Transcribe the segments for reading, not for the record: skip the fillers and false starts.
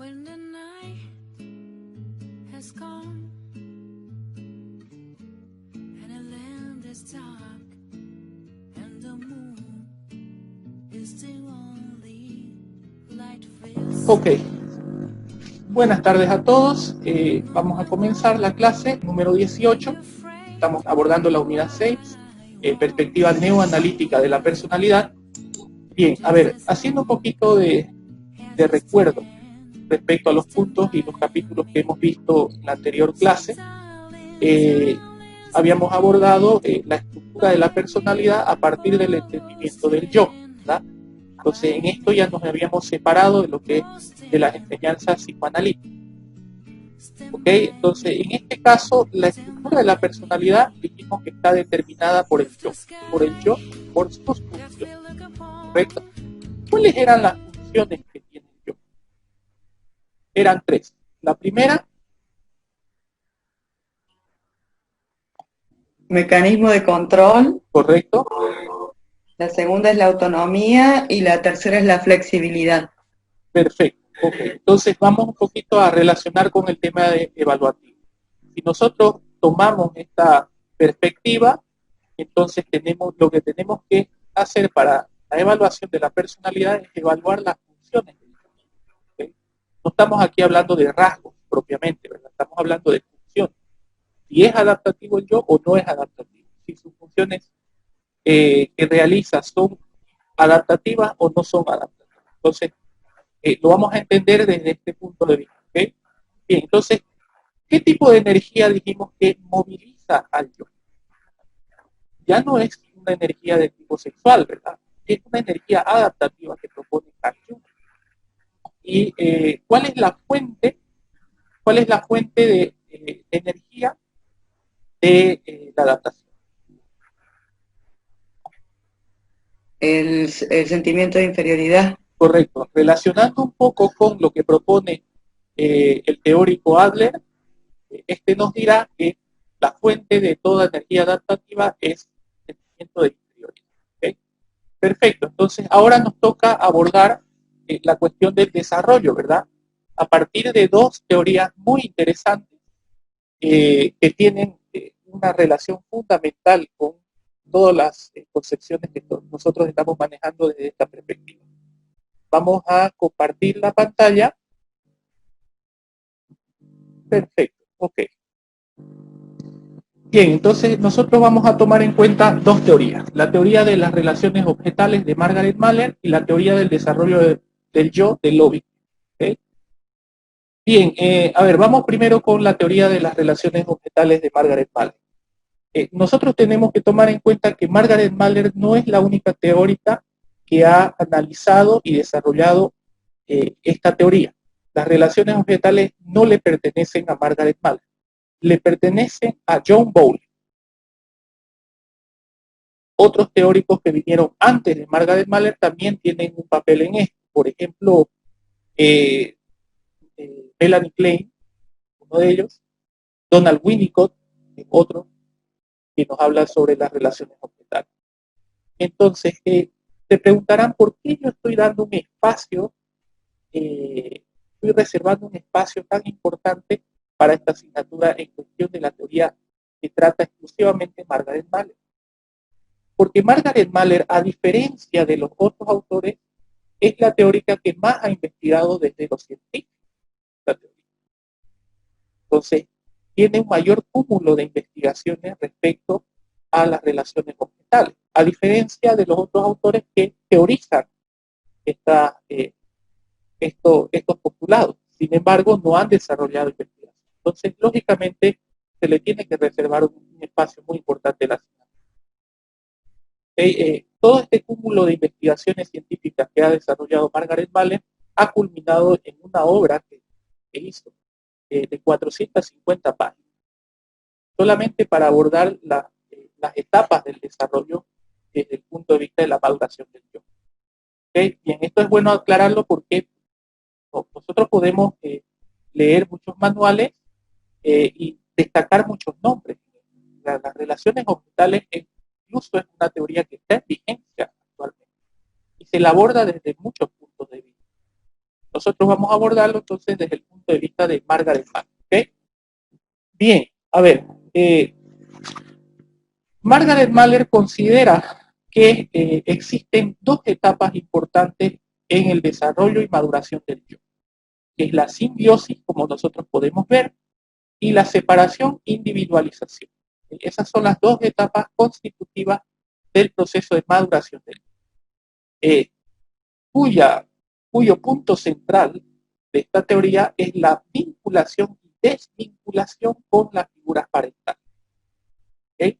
When the night has come and the land is dark and the moon is the only light feels. Ok, buenas tardes a todos. Vamos a comenzar la clase número 18. Estamos abordando la unidad 6, perspectiva neoanalítica de la personalidad. Bien, a ver, haciendo un poquito de recuerdo respecto a los puntos y los capítulos que hemos visto en la anterior clase, habíamos abordado la estructura de la personalidad a partir del entendimiento del yo, ¿verdad? Entonces, en esto ya nos habíamos separado de lo que es de las enseñanzas psicoanalíticas. ¿Ok? Entonces, en este caso, la estructura de la personalidad dijimos que está determinada por el yo, por sus funciones, ¿correcto? ¿Cuáles eran las funciones que tiene el yo? Eran tres. La primera, mecanismo de control. correcto. La segunda es la autonomía y la tercera es la flexibilidad. Perfecto. Okay. Entonces vamos un poquito a relacionar con el tema de evaluativo. Si nosotros tomamos esta perspectiva, entonces lo que tenemos que hacer para la evaluación de la personalidad es evaluar las funciones. ¿Okay? No estamos aquí hablando de rasgos propiamente, ¿verdad? Estamos hablando de funciones. Si es adaptativo el yo o no es adaptativo. Si sus funciones que realiza son adaptativas o no son adaptativas. Entonces, lo vamos a entender desde este punto de vista. ¿Okay? Bien, entonces, ¿qué tipo de energía dijimos que moviliza al yo? Ya no es una energía de tipo sexual, ¿verdad? Es una energía adaptativa que propone Jung. ¿Y cuál es la fuente? ¿Cuál es la fuente de energía de la adaptación? El sentimiento de inferioridad. Correcto. Relacionando un poco con lo que propone el teórico Adler, este nos dirá que la fuente de toda energía adaptativa es el sentimiento de inferioridad. ¿Okay? Perfecto. Entonces, ahora nos toca abordar la cuestión del desarrollo, ¿verdad? A partir de dos teorías muy interesantes que tienen una relación fundamental con todas las concepciones que nosotros estamos manejando desde esta perspectiva. Vamos a compartir la pantalla. Perfecto, ok. Bien, entonces nosotros vamos a tomar en cuenta dos teorías. La teoría de las relaciones objetales de Margaret Mahler y la teoría del desarrollo del yo de Lovick. ¿Okay? Bien, a ver, vamos primero con la teoría de las relaciones objetales de Margaret Mahler. Nosotros tenemos que tomar en cuenta que Margaret Mahler no es la única teórica que ha analizado y desarrollado esta teoría. Las relaciones objetales no le pertenecen a Margaret Mahler, le pertenecen a John Bowlby. Otros teóricos que vinieron antes de Margaret Mahler también tienen un papel en esto. Por ejemplo, Melanie Klein, uno de ellos, Donald Winnicott, otro, que nos habla sobre las relaciones objetales. Entonces, se preguntarán por qué yo estoy dando un espacio, estoy reservando un espacio tan importante para esta asignatura en cuestión de la teoría que trata exclusivamente Margaret Mahler. Porque Margaret Mahler, a diferencia de los otros autores, es la teórica que más ha investigado desde los científicos. Entonces, tiene un mayor cúmulo de investigaciones respecto a las relaciones objetales, a diferencia de los otros autores que teorizan estos postulados. Sin embargo, no han desarrollado investigación. Entonces, lógicamente, se le tiene que reservar un espacio muy importante a la asignatura. Todo este cúmulo de investigaciones científicas que ha desarrollado Margaret Mahler ha culminado en una obra que hizo de 450 páginas, solamente para abordar las etapas del desarrollo desde el punto de vista de la valoración del yo. ¿Okay? Bien, esto es bueno aclararlo porque nosotros podemos leer muchos manuales y destacar muchos nombres. Las relaciones objetales incluso es una teoría que está en vigencia actualmente y se la aborda desde muchos puntos de vista. nosotros vamos a abordarlo entonces desde el punto de vista de Margaret Mahler. ¿Okay? Bien, a ver, Margaret Mahler considera que existen dos etapas importantes en el desarrollo y maduración del yo, que es la simbiosis, como nosotros podemos ver, y la separación, individualización. Esas son las dos etapas constitutivas del proceso de maduración del yo, cuyo punto central de esta teoría es la vinculación y desvinculación con las figuras parentales. ¿Okay?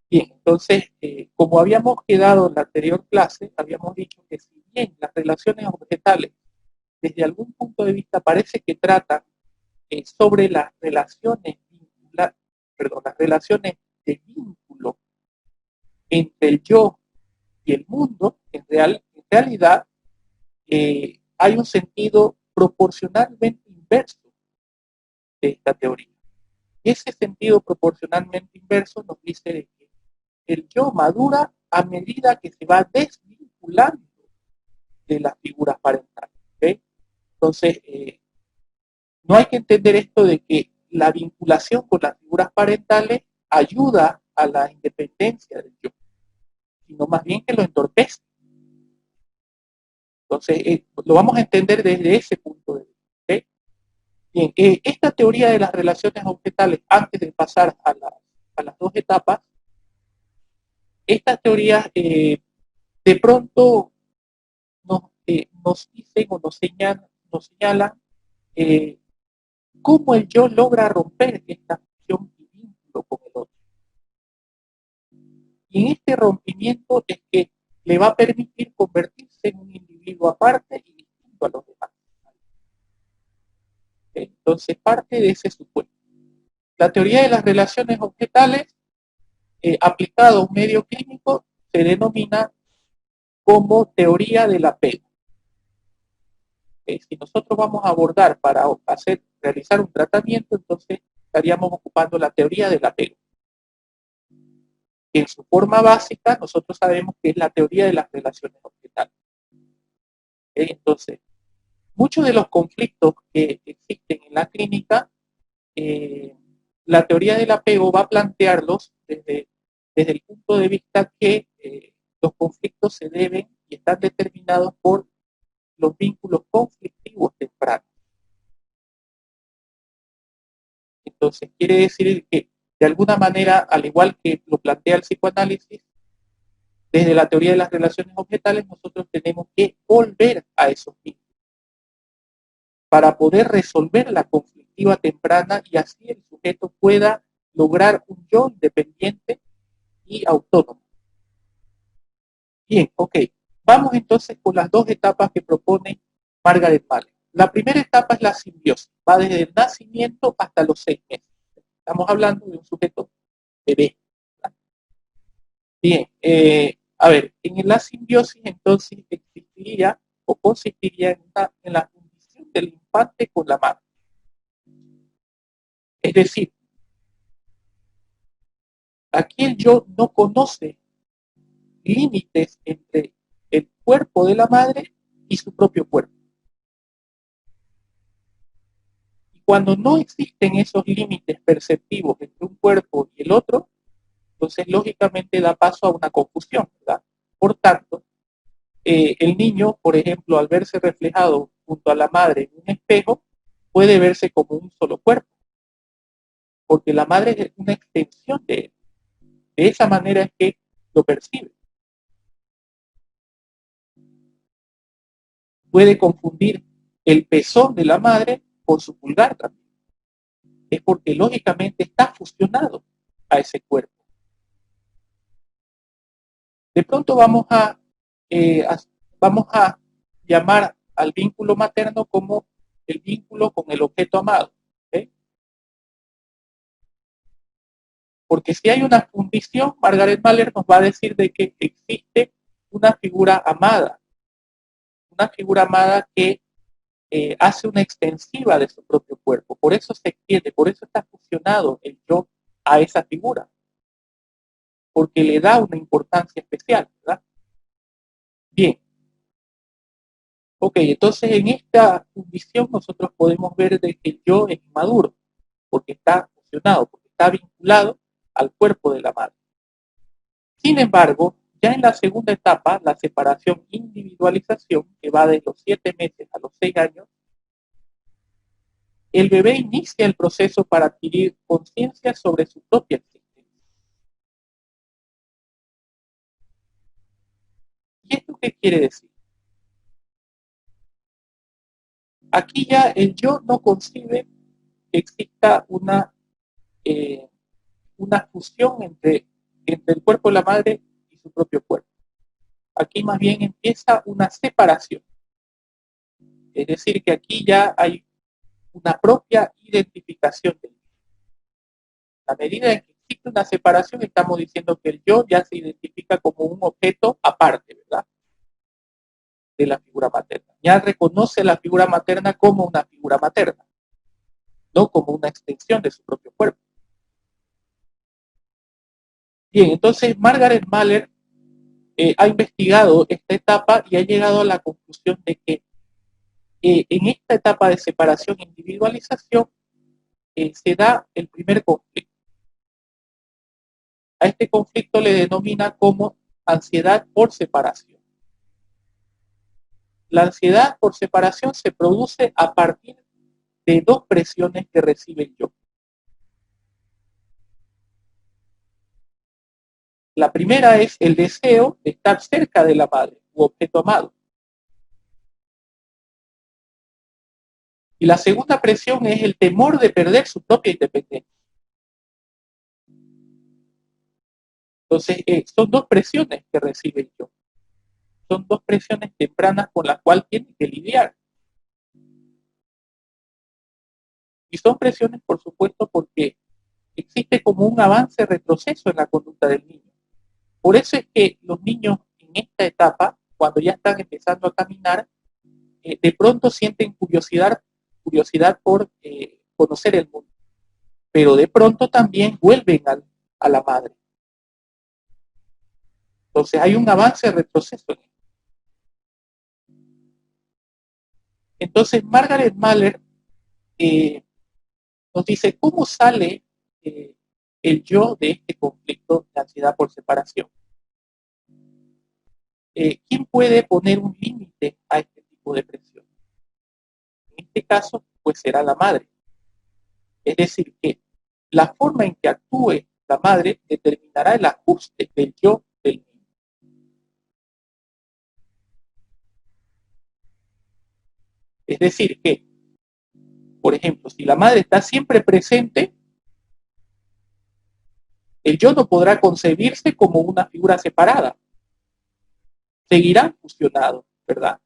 Bien, entonces, como habíamos quedado en la anterior clase, habíamos dicho que si bien las relaciones objetales desde algún punto de vista parece que tratan sobre las relaciones las relaciones de vínculo entre el yo y el mundo, en realidad hay un sentido proporcionalmente inverso de esta teoría. Y ese sentido proporcionalmente inverso nos dice de que el yo madura a medida que se va desvinculando de las figuras parentales. ¿Okay? Entonces, no hay que entender esto de que la vinculación con las figuras parentales ayuda a la independencia del yo, sino más bien que lo entorpece. Entonces, lo vamos a entender desde ese punto de vista. ¿Okay? Bien, esta teoría de las relaciones objetales, antes de pasar a las dos etapas, estas teorías de pronto nos dicen o nos señalan cómo el yo logra romper esta función y vínculo con el otro. Y en este rompimiento es que le va a permitir convertirse en un individuo aparte y distinto a los demás. Entonces, parte de ese supuesto. La teoría de las relaciones objetales, aplicada a un medio clínico, se denomina como teoría del apego. Si nosotros vamos a abordar para realizar un tratamiento, entonces estaríamos ocupando la teoría del apego. En su forma básica, nosotros sabemos que es la teoría de las relaciones objetales. Entonces, muchos de los conflictos que existen en la clínica, la teoría del apego va a plantearlos desde el punto de vista que los conflictos se deben y están determinados por los vínculos conflictivos tempranos. Entonces, quiere decir que, de alguna manera, al igual que lo plantea el psicoanálisis, desde la teoría de las relaciones objetales, nosotros tenemos que volver a esos vínculos para poder resolver la conflictiva temprana y así el sujeto pueda lograr un yo independiente y autónomo. Bien, ok. Vamos entonces con las dos etapas que propone Margaret Mahler. La primera etapa es la simbiosis, va desde el nacimiento hasta los 6 meses. Estamos hablando de un sujeto bebé. Bien, a ver, en la simbiosis entonces existiría o consistiría en la fundición del infante con la madre. Es decir, aquí el yo no conoce límites entre el cuerpo de la madre y su propio cuerpo. Y cuando no existen esos límites perceptivos entre un cuerpo y el otro, entonces lógicamente da paso a una confusión, ¿verdad? Por tanto, el niño, por ejemplo, al verse reflejado junto a la madre en un espejo, puede verse como un solo cuerpo, porque la madre es una extensión de él. De esa manera es que lo percibe. Puede confundir el pezón de la madre con su pulgar también. Es porque lógicamente está fusionado a ese cuerpo. De pronto vamos a llamar al vínculo materno como el vínculo con el objeto amado. ¿Okay? Porque si hay una fundición, Margaret Mahler nos va a decir de que existe una figura amada que hace una extensiva de su propio cuerpo. Por eso se extiende, por eso está fusionado el yo a esa figura. Porque le da una importancia especial, ¿verdad? Bien. Ok, entonces en esta condición nosotros podemos ver de que el yo es inmaduro, porque está fusionado, porque está vinculado al cuerpo de la madre. Sin embargo, ya en la segunda etapa, la separación individualización, que va de los 7 meses a los 6 años, el bebé inicia el proceso para adquirir conciencia sobre su propia existencia. ¿Y esto qué quiere decir? Aquí ya el yo no concibe que exista una fusión entre el cuerpo de la madre y su propio cuerpo. Aquí más bien empieza una separación. Es decir, que aquí ya hay una propia identificación del yo. A medida en que existe una separación, estamos diciendo que el yo ya se identifica como un objeto aparte, ¿verdad? De la figura materna. Ya reconoce la figura materna como una figura materna, no como una extensión de su propio cuerpo. Bien, entonces Margaret Mahler ha investigado esta etapa y ha llegado a la conclusión de que en esta etapa de separación e individualización se da el primer conflicto. A este conflicto le denomina como ansiedad por separación. La ansiedad por separación se produce a partir de dos presiones que recibe el yo. La primera es el deseo de estar cerca de la madre u objeto amado. Y la segunda presión es el temor de perder su propia independencia. Entonces, son dos presiones que recibe el yo. Son dos presiones tempranas con las cuales tiene que lidiar. Y son presiones, por supuesto, porque existe como un avance-retroceso en la conducta del niño. Por eso es que los niños en esta etapa, cuando ya están empezando a caminar, de pronto sienten curiosidad por conocer el mundo. Pero de pronto también vuelven a la madre. Entonces hay un avance-retroceso en esto. Entonces Margaret Mahler nos dice cómo sale el yo de este conflicto de ansiedad por separación. ¿Quién puede poner un límite a este tipo de presión? En este caso, pues será la madre. Es decir, que la forma en que actúe la madre determinará el ajuste del yo del niño. Es decir, que, por ejemplo, si la madre está siempre presente, el yo no podrá concebirse como una figura separada. Seguirán fusionados, ¿verdad?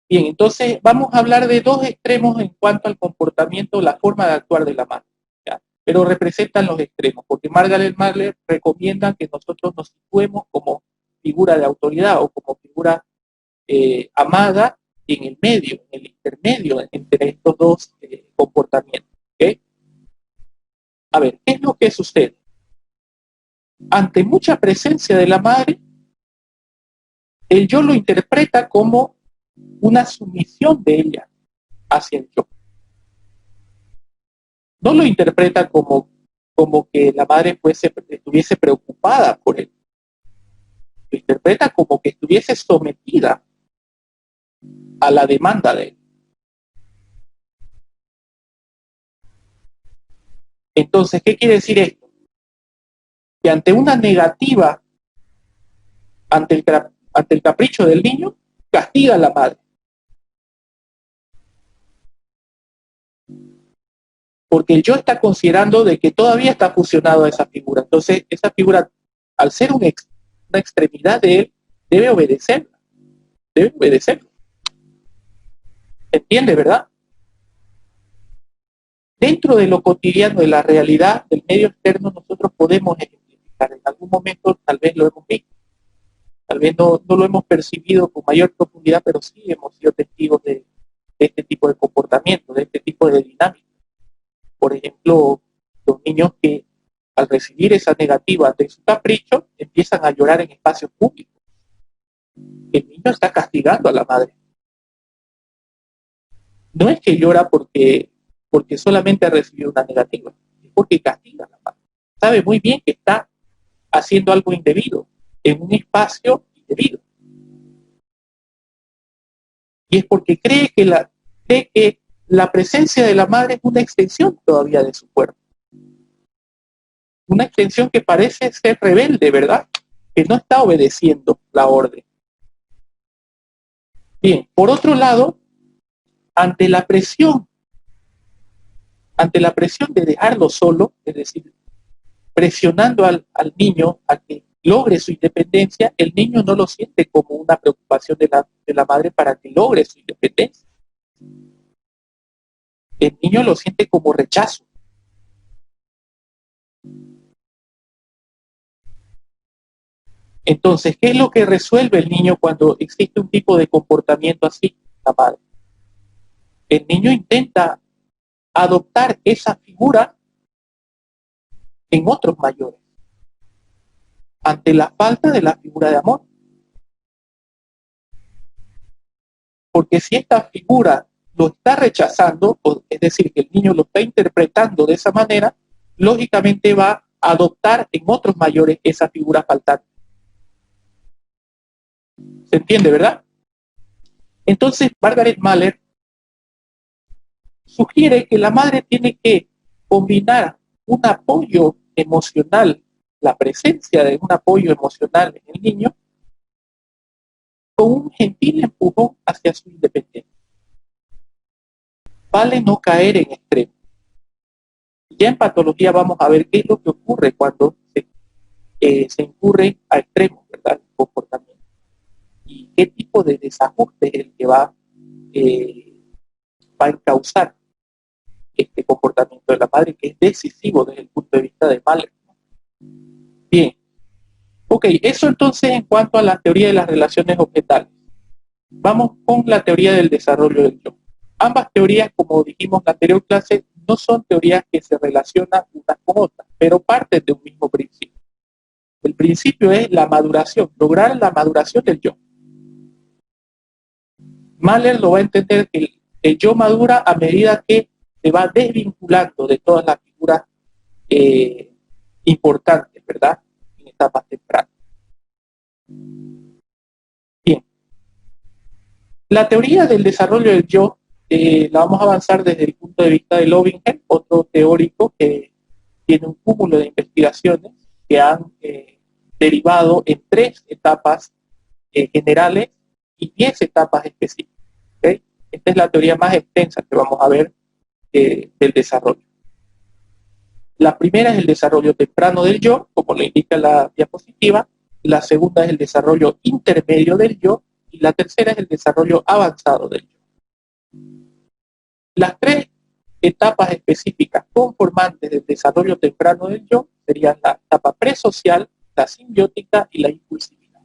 Bien, entonces vamos a hablar de dos extremos en cuanto al comportamiento, la forma de actuar de la madre, ¿ya? Pero representan los extremos, porque Margaret Mahler recomienda que nosotros nos situemos como figura de autoridad o como figura amada en el medio, en el intermedio entre estos dos comportamientos. ¿Okay? A ver, ¿qué es lo que sucede? Ante mucha presencia de la madre, el yo lo interpreta como una sumisión de ella hacia el yo. No lo interpreta como que la madre estuviese preocupada por él. Lo interpreta como que estuviese sometida a la demanda de él. Entonces, ¿qué quiere decir esto? Que ante una negativa, ante el capricho del niño, castiga a la madre. Porque el yo está considerando de que todavía está fusionado a esa figura. Entonces, esa figura, al ser una extremidad de él, debe obedecerla. Debe obedecerla. ¿Se entiende, verdad? Dentro de lo cotidiano, de la realidad del medio externo, nosotros podemos ejemplificar. En algún momento tal vez lo hemos visto. Tal vez no lo hemos percibido con mayor profundidad, pero sí hemos sido testigos de este tipo de comportamiento, de este tipo de dinámica. Por ejemplo, los niños que al recibir esa negativa de su capricho empiezan a llorar en espacios públicos. El niño está castigando a la madre. No es que llora porque solamente ha recibido una negativa, es porque castiga a la madre. Sabe muy bien que está haciendo algo indebido en un espacio indebido. Y es porque cree que la presencia de la madre es una extensión todavía de su cuerpo. Una extensión que parece ser rebelde, ¿verdad? Que no está obedeciendo la orden. Bien, por otro lado, ante la presión de dejarlo solo, es decir, presionando al niño a que logre su independencia, el niño no lo siente como una preocupación de la madre para que logre su independencia. El niño lo siente como rechazo. Entonces, ¿qué es lo que resuelve el niño cuando existe un tipo de comportamiento así, la madre? El niño intenta adoptar esa figura en otros mayores, ante la falta de la figura de amor. Porque si esta figura lo está rechazando, es decir, que el niño lo está interpretando de esa manera, lógicamente va a adoptar en otros mayores esa figura faltante. ¿Se entiende, verdad? Entonces, Margaret Mahler sugiere que la madre tiene que combinar un apoyo emocional, la presencia de un apoyo emocional en el niño, con un gentil empujón hacia su independencia. Vale no caer en extremo. Ya en patología vamos a ver qué es lo que ocurre cuando se incurre a extremos, ¿verdad? El comportamiento. Y qué tipo de desajuste es el que va a encauzar este comportamiento de la madre, que es decisivo desde el punto de vista de Mahler. Bien. Ok, eso entonces en cuanto a la teoría de las relaciones objetales. Vamos con la teoría del desarrollo del yo. Ambas teorías, como dijimos en la anterior clase, no son teorías que se relacionan unas con otras, pero parten de un mismo principio. El principio es la maduración, lograr la maduración del yo. Mahler lo va a entender que el yo madura a medida que se va desvinculando de todas las figuras importantes, ¿verdad? En etapas tempranas. Bien. La teoría del desarrollo del yo la vamos a avanzar desde el punto de vista de Lovinger, otro teórico que tiene un cúmulo de investigaciones que han derivado en 3 etapas generales y 10 etapas específicas. ¿Okay? Esta es la teoría más extensa que vamos a ver del desarrollo. La primera es el desarrollo temprano del yo, como lo indica la diapositiva. La segunda es el desarrollo intermedio del yo. Y la tercera es el desarrollo avanzado del yo. Las 3 etapas específicas conformantes del desarrollo temprano del yo serían la etapa presocial, la simbiótica y la impulsividad.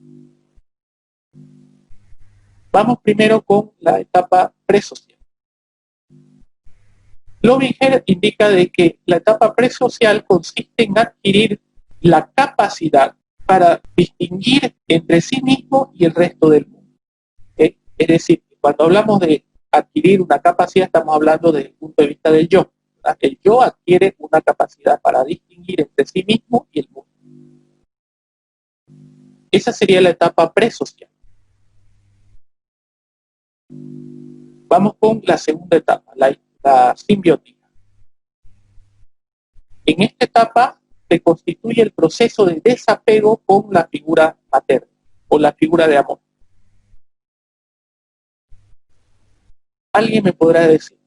Vamos primero con la etapa presocial. Lovinger indica de que la etapa presocial consiste en adquirir la capacidad para distinguir entre sí mismo y el resto del mundo. ¿Okay? Es decir, cuando hablamos de adquirir una capacidad, estamos hablando desde el punto de vista del yo. ¿Verdad? El yo adquiere una capacidad para distinguir entre sí mismo y el mundo. Esa sería la etapa presocial. Vamos con la segunda etapa, la simbiótica. En esta etapa se constituye el proceso de desapego con la figura materna o la figura de amor. Alguien me podrá decir,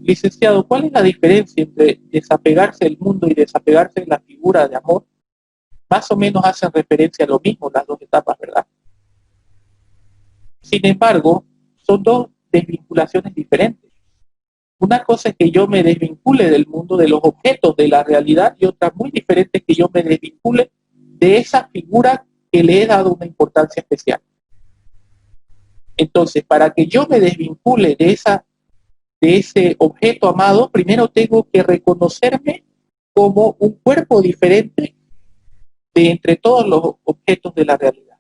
licenciado, ¿cuál es la diferencia entre desapegarse del mundo y desapegarse de la figura de amor? Más o menos hacen referencia a lo mismo las 2 etapas, ¿verdad? Sin embargo, son 2 desvinculaciones diferentes. Una cosa es que yo me desvincule del mundo, de los objetos, de la realidad, y otra muy diferente es que yo me desvincule de esa figura que le he dado una importancia especial. Entonces, para que yo me desvincule de ese objeto amado, primero tengo que reconocerme como un cuerpo diferente de entre todos los objetos de la realidad.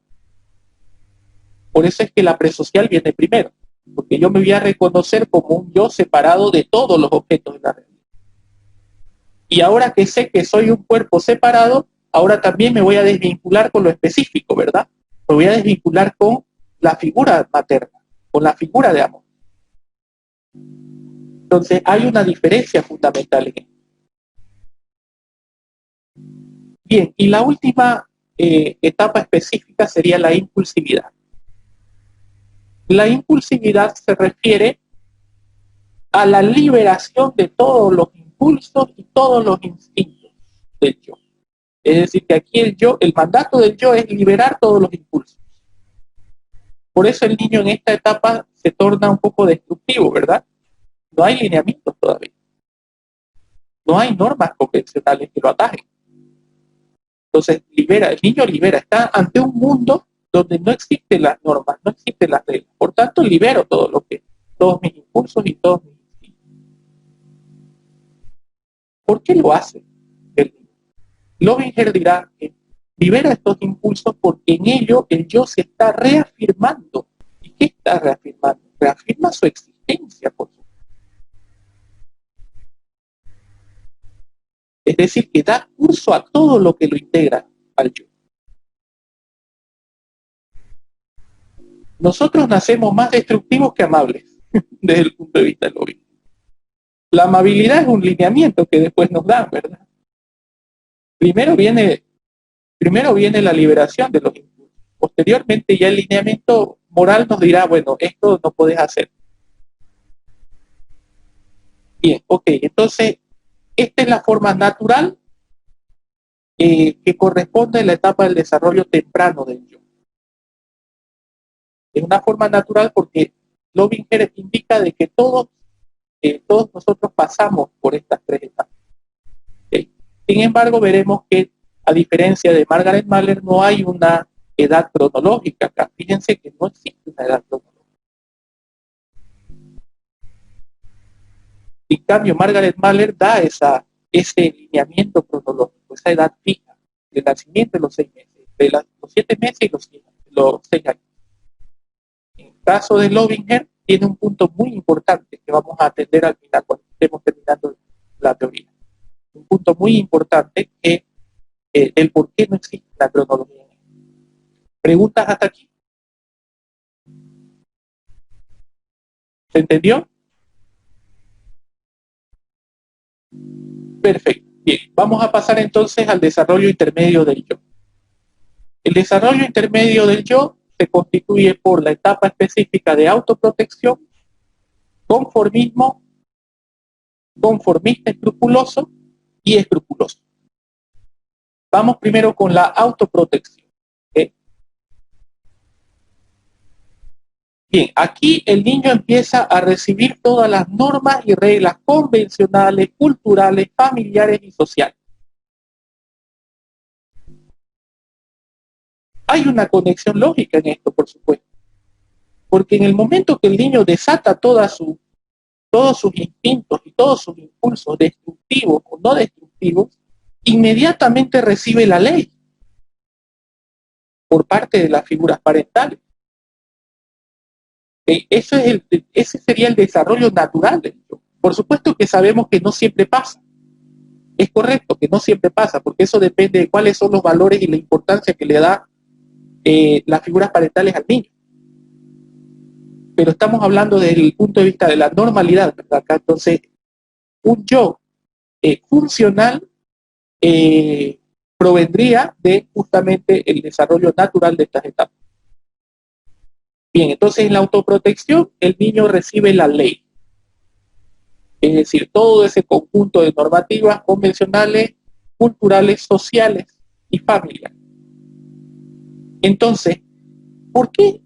Por eso es que la presocial viene primero, porque yo me voy a reconocer como un yo separado de todos los objetos de la realidad. Y ahora que sé que soy un cuerpo separado, ahora también me voy a desvincular con lo específico, ¿verdad? Me voy a desvincular con la figura materna, con la figura de amor. Entonces hay una diferencia fundamental en esto. Bien, y la última etapa específica sería la impulsividad. La impulsividad se refiere a la liberación de todos los impulsos y todos los instintos del yo. Es decir, que aquí el mandato del yo es liberar todos los impulsos. Por eso el niño en esta etapa se torna un poco destructivo, ¿verdad? No hay lineamientos todavía. No hay normas convencionales que lo atajen. Entonces, el niño libera, está ante un mundo donde no existen las normas, no existen las reglas. Por tanto, libero todos mis impulsos y todos mis instintos. ¿Por qué lo hace el niño? Lovinger dirá que libera estos impulsos porque en ello el yo se está reafirmando. ¿Y qué está reafirmando? Reafirma su existencia, por supuesto. Es decir, que da curso a todo lo que lo integra al yo. Nosotros nacemos más destructivos que amables, desde el punto de vista de Lovinger. La amabilidad es un lineamiento que después nos dan, ¿verdad? Primero viene la liberación de los impulsos. Posteriormente ya el lineamiento moral nos dirá, bueno, esto no puedes hacer. Bien, ok, entonces esta es la forma natural que corresponde a la etapa del desarrollo temprano del yo. Es una forma natural porque Lovinger indica de que todos nosotros pasamos por estas tres etapas. ¿Okay? Sin embargo, veremos que a diferencia de Margaret Mahler no hay una edad cronológica acá. Fíjense que no existe una edad cronológica. En cambio, Margaret Mahler da ese lineamiento cronológico, esa edad fija, del nacimiento de los 6 meses, de los 7 meses y los 6 años. En el caso de Lovinger, tiene un punto muy importante que vamos a atender al final cuando estemos terminando la teoría. Un punto muy importante que el por qué no existe la cronología. ¿Preguntas hasta aquí? ¿Se entendió? Perfecto. Bien, vamos a pasar entonces al desarrollo intermedio del yo. El desarrollo intermedio del yo se constituye por la etapa específica de autoprotección, conformismo, conformista escrupuloso y escrupuloso. Vamos primero con la autoprotección. ¿Okay? Bien, aquí el niño empieza a recibir todas las normas y reglas convencionales, culturales, familiares y sociales. Hay una conexión lógica en esto, por supuesto. Porque en el momento que el niño desata todos sus instintos y todos sus impulsos destructivos o no destructivos, inmediatamente recibe la ley por parte de las figuras parentales. Ese sería el desarrollo natural del yo. Por supuesto que sabemos que no siempre pasa. Es correcto que no siempre pasa, porque eso depende de cuáles son los valores y la importancia que le da las figuras parentales al niño. Pero estamos hablando desde el punto de vista de la normalidad, ¿verdad? Acá, entonces, un yo funcional provendría de justamente el desarrollo natural de estas etapas. Bien, entonces en la autoprotección el niño recibe la ley. Es decir, todo ese conjunto de normativas convencionales, culturales, sociales y familiares. Entonces, ¿por qué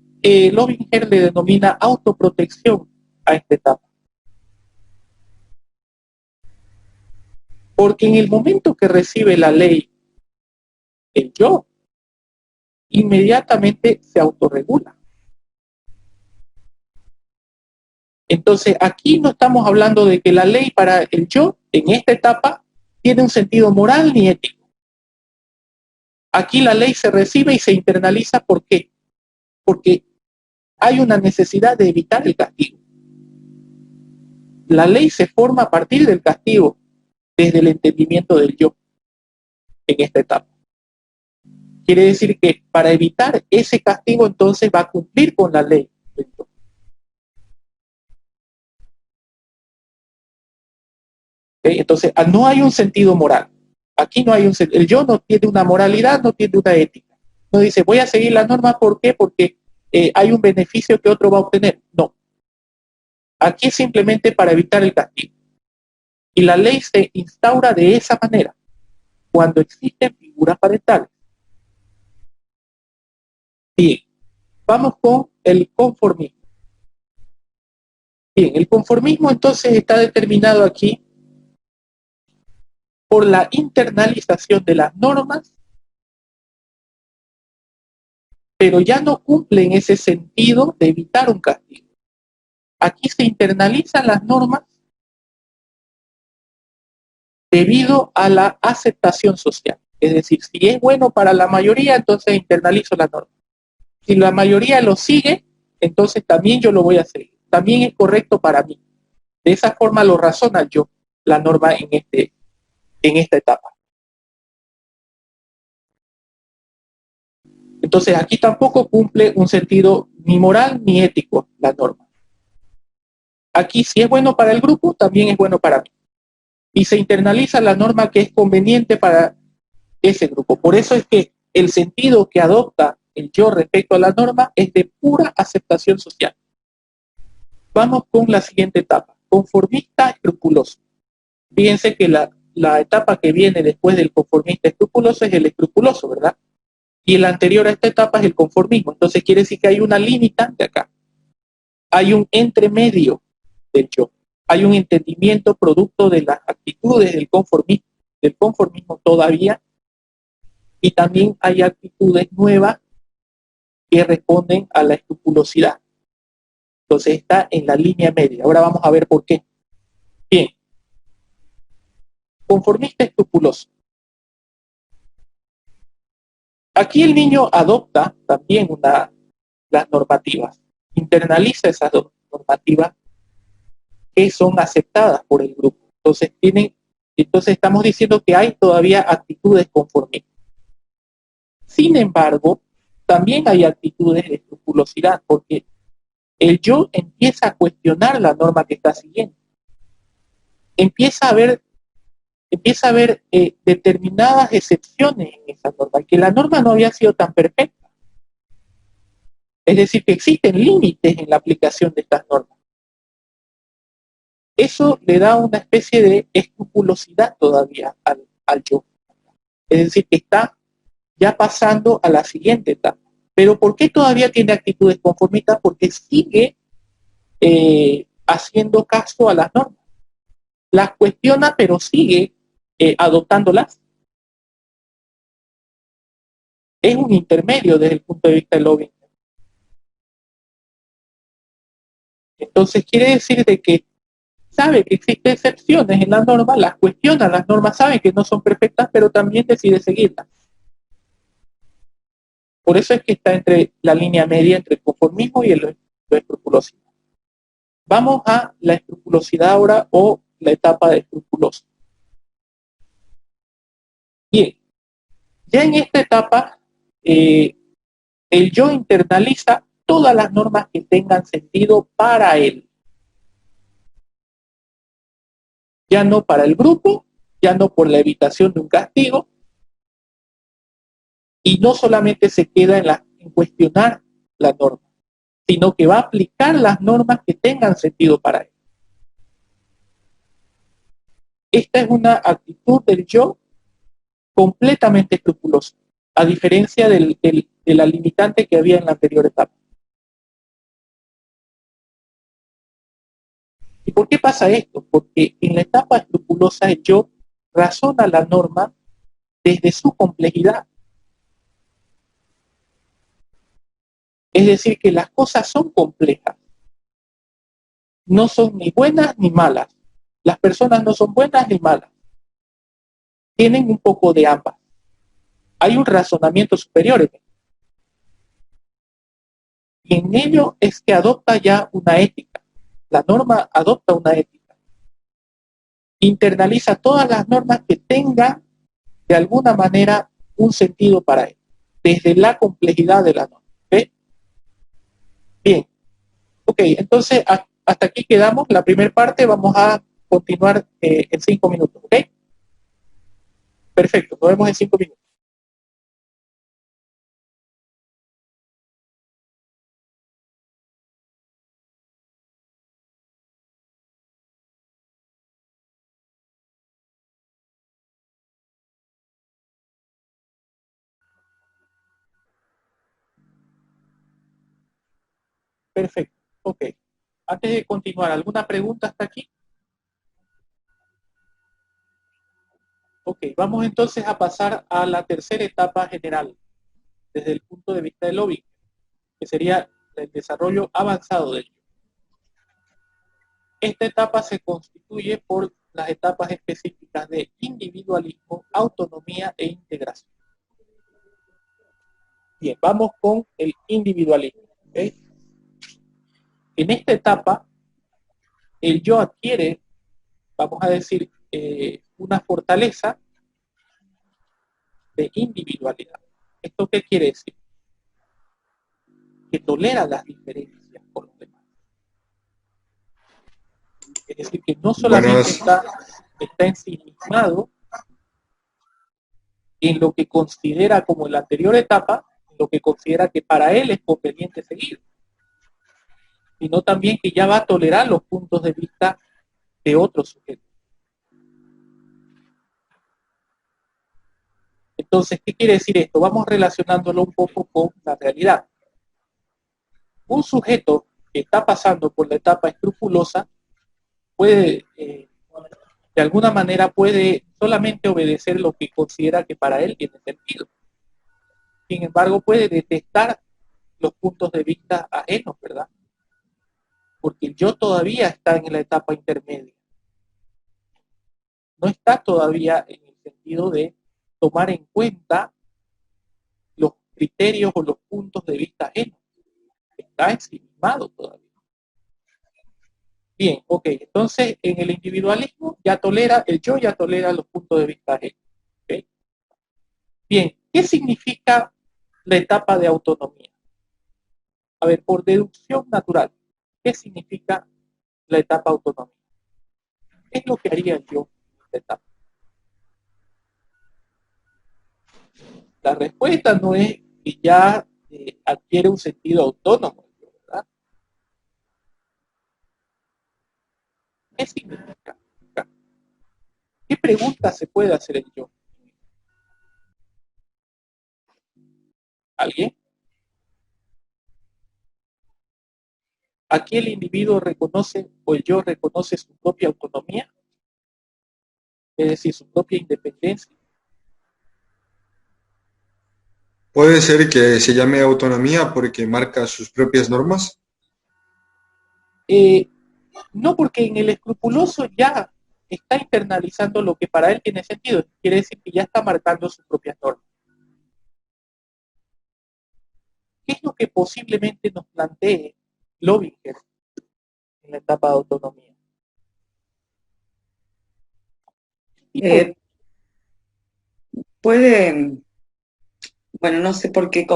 Lovinger le denomina autoprotección a esta etapa? Porque en el momento que recibe la ley, el yo inmediatamente se autorregula. Entonces, aquí no estamos hablando de que la ley para el yo, en esta etapa, tiene un sentido moral ni ético. Aquí la ley se recibe y se internaliza. ¿Por qué? Porque hay una necesidad de evitar el castigo. La ley se forma a partir del castigo, desde el entendimiento del yo en esta etapa. Quiere decir que para evitar ese castigo, entonces va a cumplir con la ley del yo. Entonces, no hay un sentido moral. Aquí no hay un sentido. El yo no tiene una moralidad, no tiene una ética. No dice, voy a seguir la norma, ¿por qué? Porque hay un beneficio que otro va a obtener. No. Aquí es simplemente para evitar el castigo. Y la ley se instaura de esa manera, cuando existen figuras parentales. Bien, vamos con el conformismo. Bien, el conformismo entonces está determinado aquí por la internalización de las normas, pero ya no cumplen ese sentido de evitar un castigo. Aquí se internalizan las normas debido a la aceptación social. Es decir, si es bueno para la mayoría, entonces internalizo la norma. Si la mayoría lo sigue, entonces también yo lo voy a seguir. También es correcto para mí. De esa forma lo razona yo, la norma en esta etapa. Entonces aquí tampoco cumple un sentido ni moral ni ético la norma. Aquí si es bueno para el grupo, también es bueno para mí. Y se internaliza la norma que es conveniente para ese grupo. Por eso es que el sentido que adopta el yo respecto a la norma es de pura aceptación social. Vamos con la siguiente etapa, conformista escrupuloso. Fíjense que la etapa que viene después del conformista escrupuloso es el escrupuloso, ¿verdad? Y el anterior a esta etapa es el conformismo. Entonces quiere decir que hay una limitante acá. Hay un entremedio del yo. Hay un entendimiento producto de las actitudes del conformismo todavía, y también hay actitudes nuevas que responden a la escrupulosidad. Entonces está en la línea media. Ahora vamos a ver por qué. Bien. Conformista escrupuloso. Aquí el niño adopta también las normativas, internaliza esas normativas que son aceptadas por el grupo. Entonces estamos diciendo que hay todavía actitudes conformistas. Sin embargo, también hay actitudes de escrupulosidad, porque el yo empieza a cuestionar la norma que está siguiendo. Empieza a ver determinadas excepciones en esa norma, que la norma no había sido tan perfecta. Es decir, que existen límites en la aplicación de estas normas. Eso le da una especie de escrupulosidad todavía al yo. Es decir, que está ya pasando a la siguiente etapa. Pero ¿por qué todavía tiene actitudes conformistas? Porque sigue haciendo caso a las normas. Las cuestiona, pero sigue adoptándolas. Es un intermedio desde el punto de vista del Loving. Entonces quiere decir de que sabe que existen excepciones en las normas, las cuestiona, las normas saben que no son perfectas, pero también decide seguirlas. Por eso es que está entre la línea media entre el conformismo y la escrupulosidad. Vamos a la escrupulosidad ahora, o la etapa de escrupuloso. Bien, ya en esta etapa, el yo internaliza todas las normas que tengan sentido para él. Ya no para el grupo, ya no por la evitación de un castigo, y no solamente se queda en cuestionar la norma, sino que va a aplicar las normas que tengan sentido para él. Esta es una actitud del yo completamente escrupulosa, a diferencia de la limitante que había en la anterior etapa. ¿Y por qué pasa esto? Porque en la etapa escrupulosa el yo razona la norma desde su complejidad. Es decir, que las cosas son complejas. No son ni buenas ni malas. Las personas no son buenas ni malas. Tienen un poco de ambas. Hay un razonamiento superior en esto. Y en ello es que adopta ya una ética. La norma adopta una ética. Internaliza todas las normas que tengan de alguna manera un sentido para él, desde la complejidad de la norma. ¿Okay? Bien. Ok, entonces hasta aquí quedamos. La primera parte vamos a continuar en 5 minutos. ¿Ok? Perfecto, nos vemos en 5 minutos. Perfecto, ok. Antes de continuar, ¿alguna pregunta hasta aquí? Ok, vamos entonces a pasar a la tercera etapa general, desde el punto de vista del lobby, que sería el desarrollo avanzado del yo. Esta etapa se constituye por las etapas específicas de individualismo, autonomía e integración. Bien, vamos con el individualismo. ¿Okay? En esta etapa, el yo adquiere, vamos a decir, una fortaleza de individualidad. ¿Esto qué quiere decir? Que tolera las diferencias con los demás. Es decir, que no solamente está ensimismado en lo que considera como en la anterior etapa, lo que considera que para él es conveniente seguir, sino también que ya va a tolerar los puntos de vista de otros sujetos. Entonces, ¿qué quiere decir esto? Vamos relacionándolo un poco con la realidad. Un sujeto que está pasando por la etapa escrupulosa puede, de alguna manera, puede solamente obedecer lo que considera que para él tiene sentido. Sin embargo, puede detestar los puntos de vista ajenos, ¿verdad? Porque el yo todavía está en la etapa intermedia. No está todavía en el sentido de tomar en cuenta los criterios o los puntos de vista ajenos. Está ensimismado todavía. Bien, ok, entonces en el individualismo ya tolera, el yo ya tolera los puntos de vista ajenos. ¿Okay? Bien, ¿qué significa la etapa de autonomía? A ver, por deducción natural, ¿qué significa la etapa autonomía? ¿Qué es lo que haría el yo en esta etapa? La respuesta no es que ya adquiere un sentido autónomo, ¿verdad? ¿Qué significa? ¿Qué pregunta se puede hacer el yo? ¿Alguien? Aquí el individuo reconoce o el yo reconoce su propia autonomía, es decir, su propia independencia. ¿Puede ser que se llame autonomía porque marca sus propias normas? No, porque en el escrupuloso ya está internalizando lo que para él tiene sentido. Quiere decir que ya está marcando sus propias normas. ¿Qué es lo que posiblemente nos plantee Lovinger en la etapa de autonomía? Puede, bueno, no sé por qué,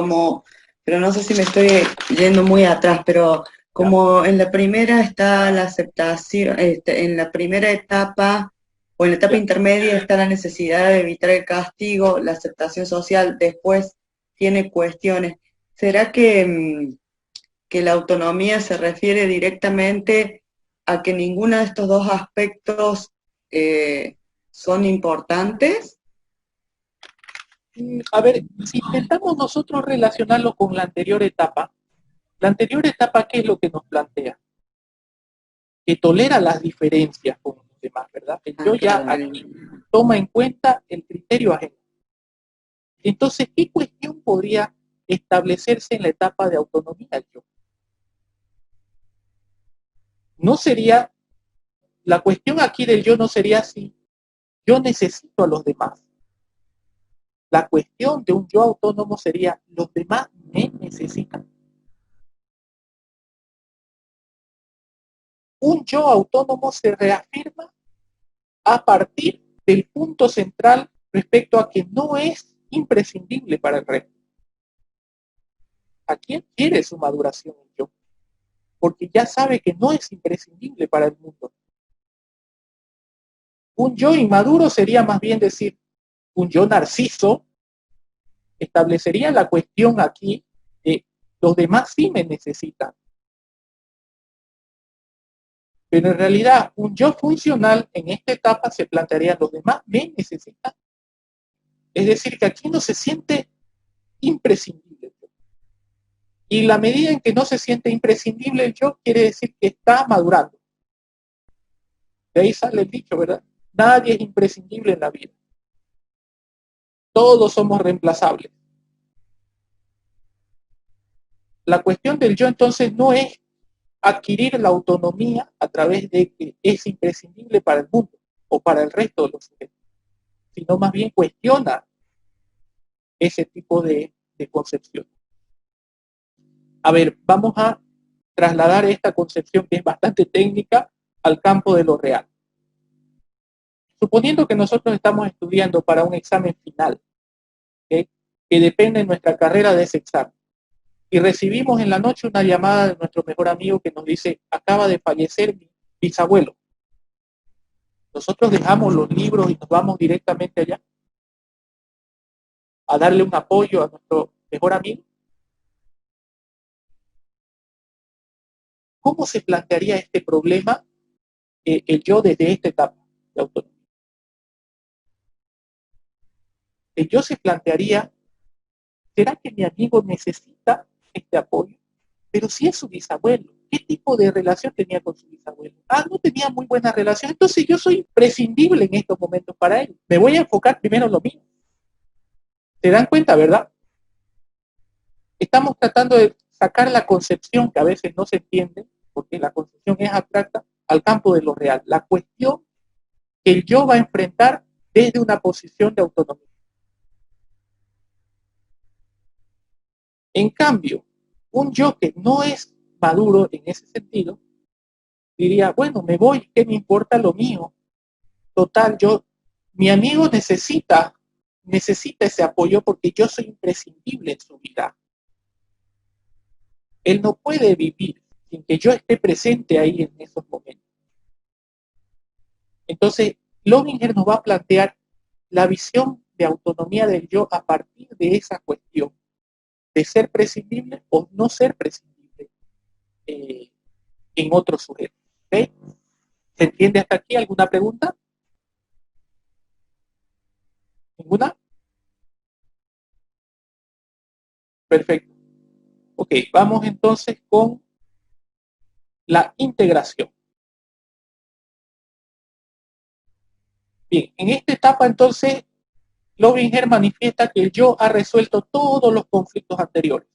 pero no sé si me estoy yendo muy atrás, pero como en la primera está la aceptación, en la primera etapa o en la etapa intermedia está la necesidad de evitar el castigo, la aceptación social, después tiene cuestiones. ¿Será que la autonomía se refiere directamente a que ninguno de estos dos aspectos son importantes? A ver, si intentamos nosotros relacionarlo con la anterior etapa, ¿qué es lo que nos plantea? Que tolera las diferencias con los demás, ¿verdad? El yo ya aquí toma en cuenta el criterio ajeno. Entonces, ¿qué cuestión podría establecerse en la etapa de autonomía del yo? No sería, la cuestión aquí del yo no sería si yo necesito a los demás. La cuestión de un yo autónomo sería, los demás me necesitan. un yo autónomo se reafirma a partir del punto central respecto a que no es imprescindible para el resto. ¿A quién quiere su maduración el yo? Porque ya sabe que no es imprescindible para el mundo. Un yo inmaduro sería más bien decir, un yo narciso establecería la cuestión aquí de los demás sí me necesitan. Pero en realidad, un yo funcional en esta etapa se plantearía los demás me necesitan. Es decir, que aquí no se siente imprescindible. Y la medida en que no se siente imprescindible el yo, quiere decir que está madurando. De ahí sale el dicho, ¿verdad? Nadie es imprescindible en la vida. Todos somos reemplazables. La cuestión del yo entonces no es adquirir la autonomía a través de que es imprescindible para el mundo o para el resto de los sujetos, sino más bien cuestiona ese tipo de concepción. A ver, vamos a trasladar esta concepción que es bastante técnica al campo de lo real. Suponiendo que nosotros estamos estudiando para un examen final, ¿okay?, que depende de nuestra carrera de ese examen, y recibimos en la noche una llamada de nuestro mejor amigo que nos dice, acaba de fallecer mi bisabuelo. Nosotros dejamos los libros y nos vamos directamente allá a darle un apoyo a nuestro mejor amigo. ¿Cómo se plantearía este problema el yo desde esta etapa de autonomía? El yo se plantearía, ¿será que mi amigo necesita este apoyo? Pero si es su bisabuelo, ¿qué tipo de relación tenía con su bisabuelo? No tenía muy buena relación, entonces yo soy prescindible en estos momentos para él. Me voy a enfocar primero en lo mío. ¿Se dan cuenta, verdad? Estamos tratando de sacar la concepción que a veces no se entiende, porque la concepción es abstracta, al campo de lo real. La cuestión que el yo va a enfrentar desde una posición de autonomía. En cambio, un yo que no es maduro en ese sentido, diría, bueno, me voy, ¿qué me importa lo mío? Total, mi amigo necesita ese apoyo porque yo soy imprescindible en su vida. Él no puede vivir sin que yo esté presente ahí en esos momentos. Entonces, Lovinger nos va a plantear la visión de autonomía del yo a partir de esa cuestión de ser prescindible o no ser prescindible en otro sujeto. ¿Okay? ¿Se entiende hasta aquí? ¿Alguna pregunta? ¿Ninguna? Perfecto. Ok, vamos entonces con la integración. Bien, en esta etapa entonces, Lovinger manifiesta que el yo ha resuelto todos los conflictos anteriores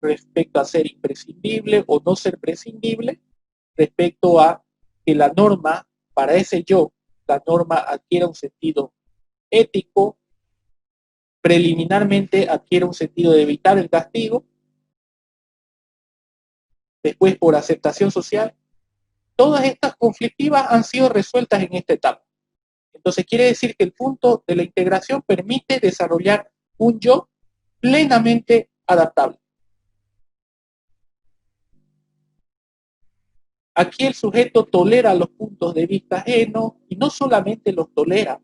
respecto a ser imprescindible o no ser prescindible, respecto a que la norma, para ese yo, la norma adquiera un sentido ético, preliminarmente adquiere un sentido de evitar el castigo, después por aceptación social. Todas estas conflictivas han sido resueltas en esta etapa. Entonces quiere decir que el punto de la integración permite desarrollar un yo plenamente adaptable. Aquí el sujeto tolera los puntos de vista ajenos y no solamente los tolera,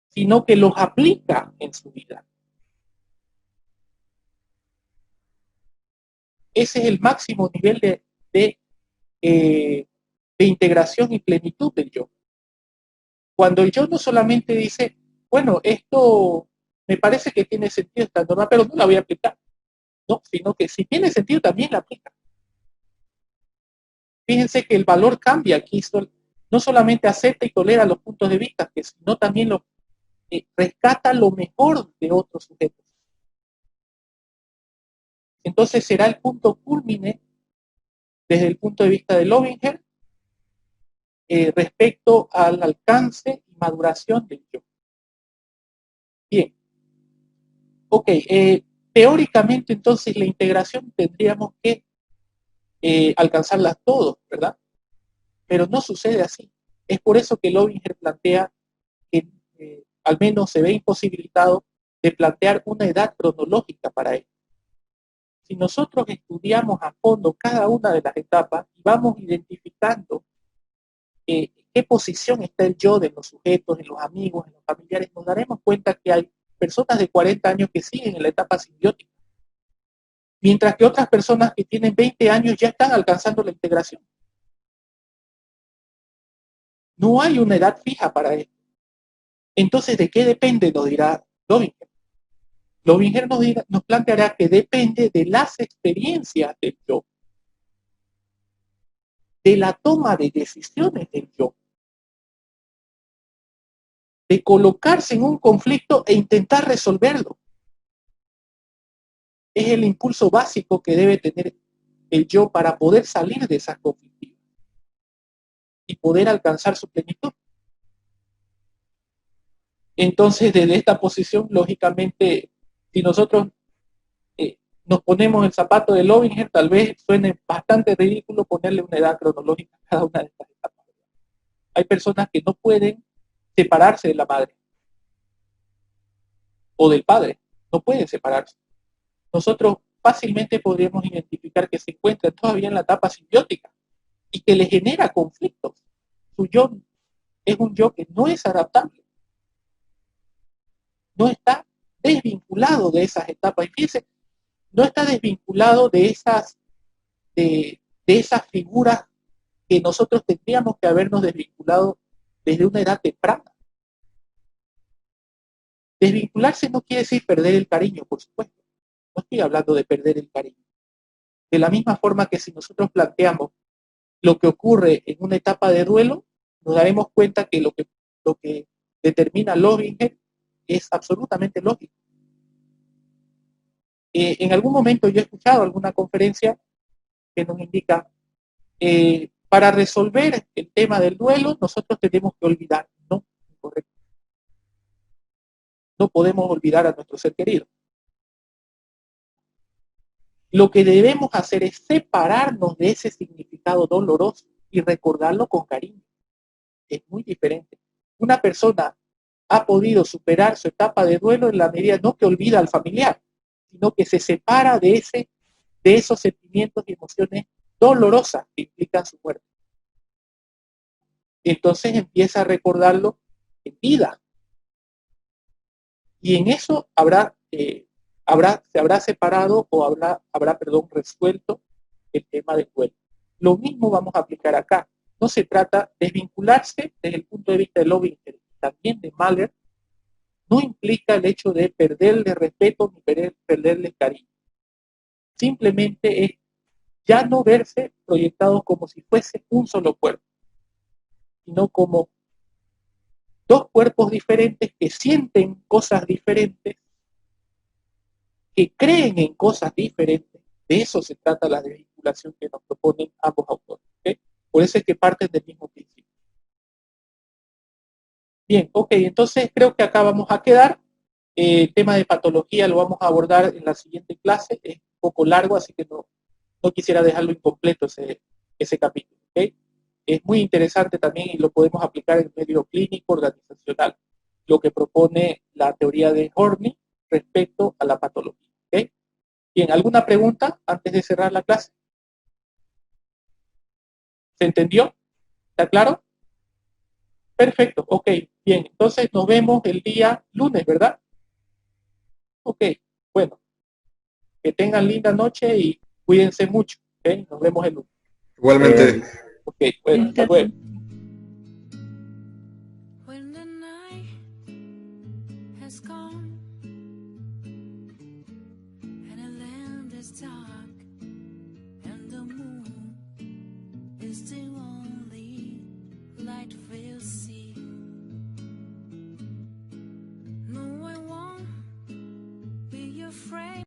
sino que los aplica en su vida. Ese es el máximo nivel de integración y plenitud del yo. Cuando el yo no solamente dice, bueno, esto me parece que tiene sentido esta norma, pero no la voy a aplicar, no, sino que si tiene sentido también la aplica. Fíjense que el valor cambia aquí, no solamente acepta y tolera los puntos de vista, sino también rescata lo mejor de otros sujetos. Entonces será el punto culmine desde el punto de vista de Lovinger respecto al alcance y maduración del yo. Bien. Ok, teóricamente entonces la integración tendríamos que alcanzarlas todos, ¿verdad? Pero no sucede así. Es por eso que Lovinger plantea que al menos se ve imposibilitado de plantear una edad cronológica para esto. Si nosotros estudiamos a fondo cada una de las etapas y vamos identificando qué posición está el yo de los sujetos, en los amigos, en los familiares, nos daremos cuenta que hay personas de 40 años que siguen en la etapa simbiótica, mientras que otras personas que tienen 20 años ya están alcanzando la integración. No hay una edad fija para esto. Entonces, ¿de qué depende? Nos dirá Lovinger. Lovinger nos planteará que depende de las experiencias del yo, de la toma de decisiones del yo, de colocarse en un conflicto e intentar resolverlo. Es el impulso básico que debe tener el yo para poder salir de esas conflictivas y poder alcanzar su plenitud. Entonces, desde esta posición, lógicamente, si nosotros nos ponemos el zapato de Lovinger, tal vez suene bastante ridículo ponerle una edad cronológica a cada una de estas etapas. Hay personas que no pueden separarse de la madre o del padre, no pueden separarse. Nosotros fácilmente podríamos identificar que se encuentran todavía en la etapa simbiótica y que le genera conflictos. Su yo es un yo que no es adaptable, no está desvinculado de esas etapas. Y fíjense, no está desvinculado de esas figuras que nosotros tendríamos que habernos desvinculado desde una edad temprana. Desvincularse no quiere decir perder el cariño, por supuesto. No estoy hablando de perder el cariño. De la misma forma que si nosotros planteamos lo que ocurre en una etapa de duelo, nos daremos cuenta que lo que determina Lovinger es absolutamente lógico. En algún momento yo he escuchado alguna conferencia que nos indica para resolver el tema del duelo nosotros tenemos que olvidar. No, incorrecto. No podemos olvidar a nuestro ser querido. Lo que debemos hacer es separarnos de ese significado doloroso y recordarlo con cariño. Es muy diferente. Una persona ha podido superar su etapa de duelo en la medida no que olvida al familiar, sino que se separa de esos sentimientos y emociones dolorosas que implican su muerte. Entonces empieza a recordarlo en vida. Y en eso se habrá separado o habrá resuelto el tema del duelo. Lo mismo vamos a aplicar acá. No se trata de desvincularse desde el punto de vista de Lovinger, también de Mahler, no implica el hecho de perderle respeto ni perderle cariño. Simplemente es ya no verse proyectados como si fuese un solo cuerpo, sino como dos cuerpos diferentes que sienten cosas diferentes, que creen en cosas diferentes. De eso se trata la desvinculación que nos proponen ambos autores. ¿Okay? Por eso es que parten del mismo principio. Bien, ok, entonces creo que acá vamos a quedar. El tema de patología lo vamos a abordar en la siguiente clase. Es un poco largo, así que no quisiera dejarlo incompleto ese capítulo. ¿Okay? Es muy interesante también y lo podemos aplicar en el medio clínico organizacional, lo que propone la teoría de Horney respecto a la patología. ¿Okay? Bien, ¿alguna pregunta antes de cerrar la clase? ¿Se entendió? ¿Está claro? Perfecto, ok, bien. Entonces nos vemos el día lunes, ¿verdad? Ok, bueno, que tengan linda noche y cuídense mucho. ¿Okay? Nos vemos el lunes. Igualmente. Ok, bueno, hasta luego. When the night has gone and the land is dark and the moon is still